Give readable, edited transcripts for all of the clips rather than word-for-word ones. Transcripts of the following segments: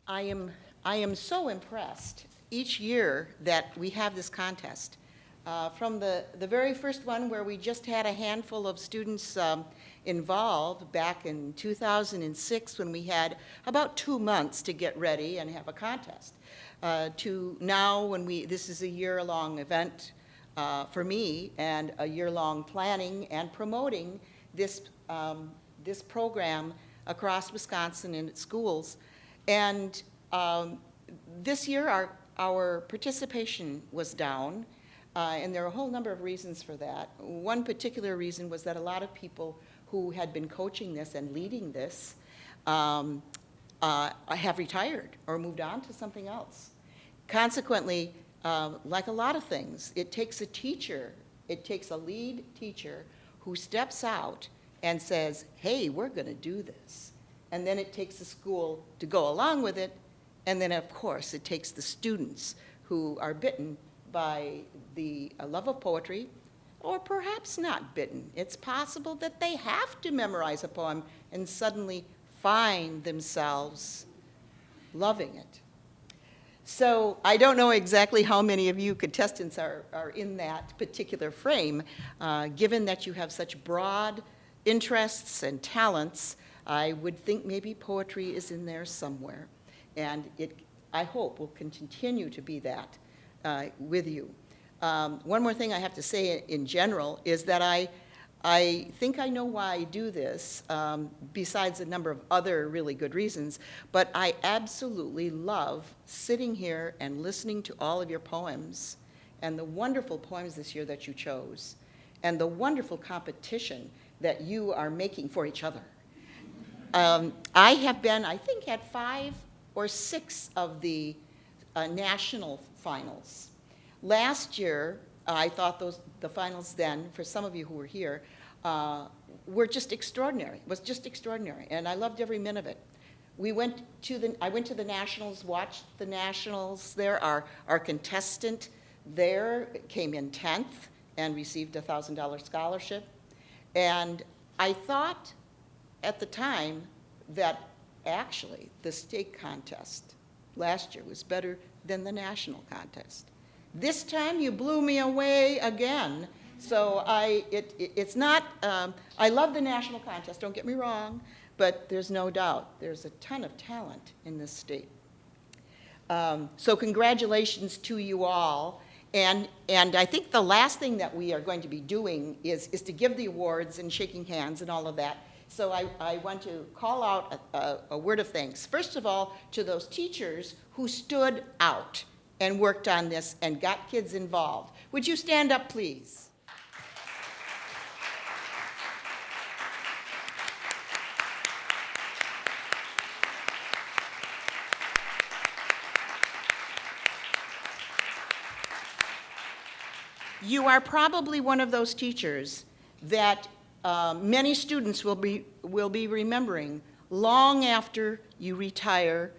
I am, I am so impressed each year that we have this contest. From the very first one where we just had a handful of students involved back in 2006 when we had about 2 months to get ready and have a contest, to now when this is a year-long event for me and a year-long planning and promoting this, this program across Wisconsin in its schools. And this year, our participation was down, and there are a whole number of reasons for that. One particular reason was that a lot of people who had been coaching this and leading this have retired or moved on to something else. Consequently, like a lot of things, it takes a teacher, it takes a lead teacher who steps out and says, hey, we're going to do this. And then it takes the school to go along with it. And then, of course, it takes the students who are bitten by the love of poetry, or perhaps not bitten. It's possible that they have to memorize a poem and suddenly find themselves loving it. So I don't know exactly how many of you contestants are in that particular frame. Given that you have such broad interests and talents, I would think maybe poetry is in there somewhere. And I hope, will continue to be that with you. One more thing I have to say in general is that I think I know why I do this, besides a number of other really good reasons, but I absolutely love sitting here and listening to all of your poems and the wonderful poems this year that you chose and the wonderful competition that you are making for each other. I have been, I think, at 5 or 6 of the national finals. Last year, I thought the finals then, for some of you who were here, were just extraordinary. It was just extraordinary, and I loved every minute of it. I went to the nationals, watched the nationals there. Our contestant there came in 10th and received a $1,000 scholarship. And I thought at the time that actually the state contest last year was better than the national contest. This time you blew me away again. So it's not, I love the national contest, don't get me wrong, but there's no doubt there's a ton of talent in this state. So congratulations to you all. And I think the last thing that we are going to be doing is to give the awards and shaking hands and all of that. So I want to call out a word of thanks. First of all, to those teachers who stood out and worked on this and got kids involved. Would you stand up, please? You are probably one of those teachers that many students will be remembering long after you retire,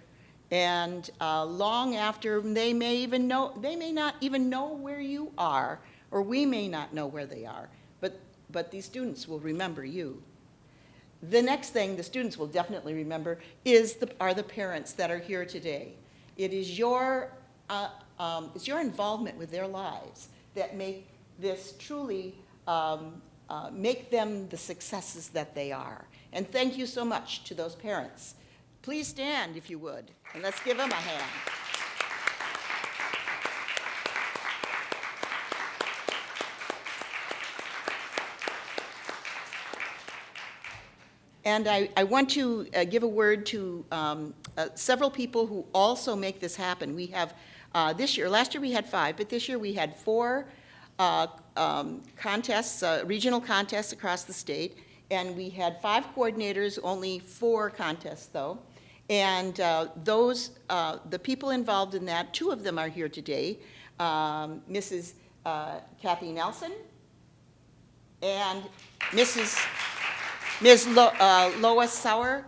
and long after they may not even know where you are, or we may not know where they are, but these students will remember you. The next thing the students will definitely remember are the parents that are here today. It is it's your involvement with their lives that make this truly make them the successes that they are. And thank you so much to those parents. Please stand if you would, and let's give them a hand. And I want to give a word to several people who also make this happen. We have this year, last year we had 5, but this year we had 4 contests, regional contests across the state, and we had 5 coordinators, only 4 contests though. And the people involved in that, 2 of them are here today, Mrs. Kathy Nelson and Ms. Lois Sauerblick.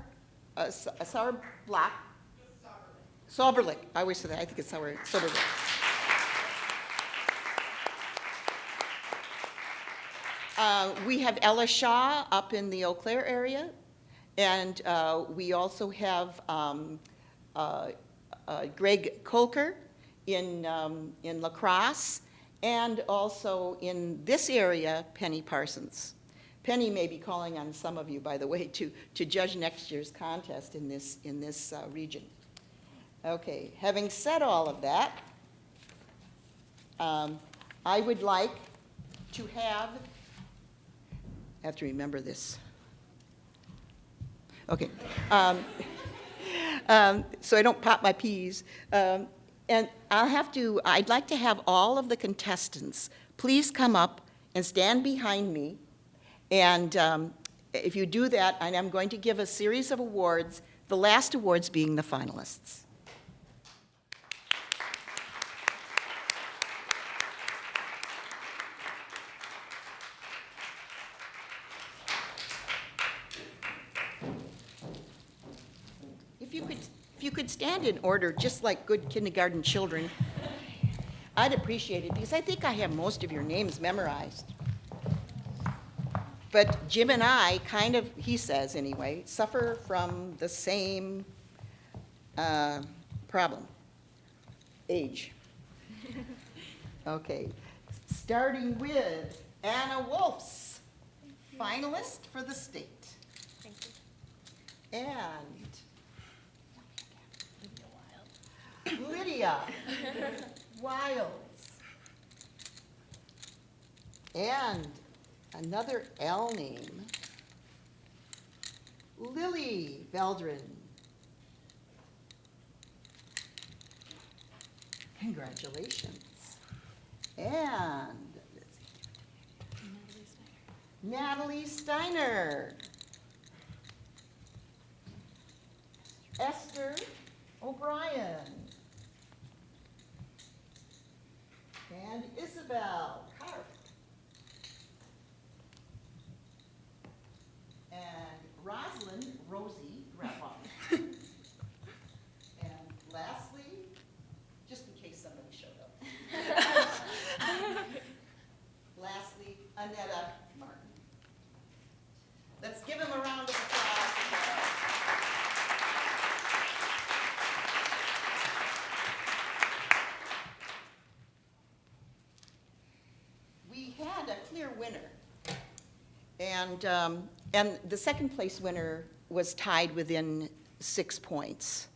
Sauberlich. I always say that. I think it's Sauberlich. We have Ella Shaw up in the Eau Claire area, and we also have Greg Kolker in La Crosse, and also in this area, Penny Parsons. Penny may be calling on some of you, by the way, to judge next year's contest in this region. Okay, having said all of that, I would like to have, I have to remember this. Okay, so I don't pop my peas. And I'd like to have all of the contestants please come up and stand behind me. And if you do that, and I'm going to give a series of awards, the last awards being the finalists. If you could stand in order, just like good kindergarten children, I'd appreciate it, because I think I have most of your names memorized. But Jim and I kind of, he says anyway, suffer from the same problem, age. Okay, starting with Anna Wolfs, finalist for the state. Thank you. And Lydia Wiles. And another L name, Lily Veldrin. Congratulations. And Natalie Steiner. Esther O'Brien. And Isabel Karp. And Rosalind Rosie Graffon. And lastly, just in case somebody showed up. Lastly, Annetta Martin. Let's give him a round of applause. We had a clear winner, and the second place winner was tied within 6 points.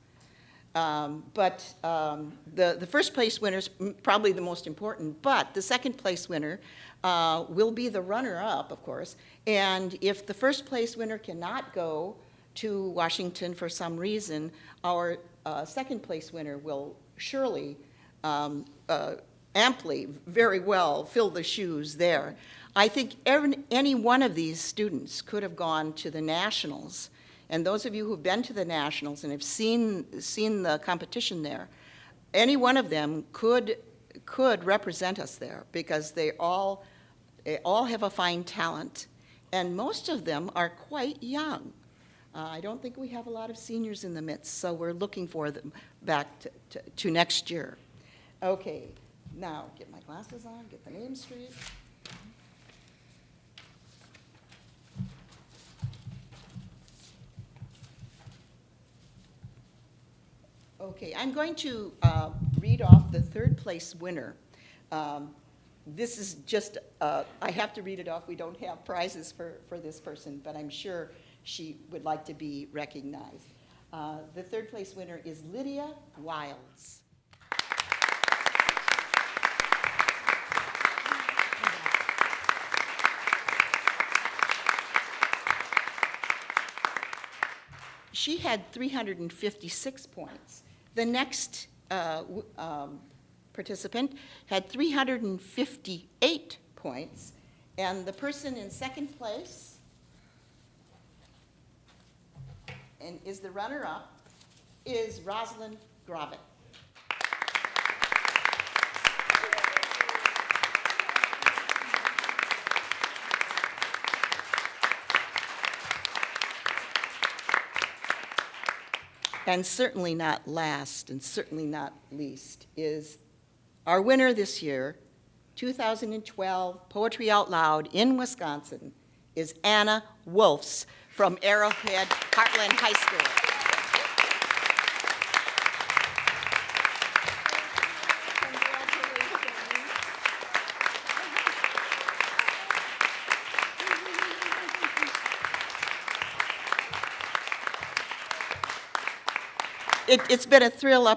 But the first place winner is probably the most important, but the second place winner will be the runner-up, of course, and if the first place winner cannot go to Washington for some reason, our second place winner will surely amply, very well, fill the shoes there. I think any one of these students could have gone to the nationals, and those of you who've been to the nationals and have seen the competition there, any one of them could represent us there, because they all have a fine talent, and most of them are quite young. I don't think we have a lot of seniors in the midst, so we're looking for them back to next year. Okay. Now, get my glasses on, get the name straight. Okay, I'm going to read off the third place winner. This is just, I have to read it off. We don't have prizes for this person, but I'm sure she would like to be recognized. The third place winner is Lydia Wiles. She had 356 points. The next participant had 358 points, and the person in second place and is the runner-up is Rosalind Gravitt. And certainly not last, and certainly not least, is our winner this year, 2012 Poetry Out Loud in Wisconsin, is Anna Wolfs from Arrowhead Heartland High School. It's been a thrill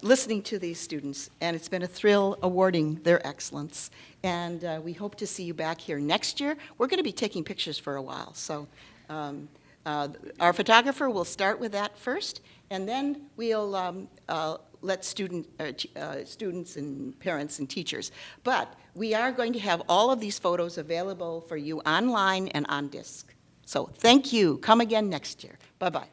listening to these students, and it's been a thrill awarding their excellence. And we hope to see you back here next year. We're going to be taking pictures for a while, so our photographer will start with that first, and then we'll let students and parents and teachers. But we are going to have all of these photos available for you online and on disk. So thank you. Come again next year. Bye-bye.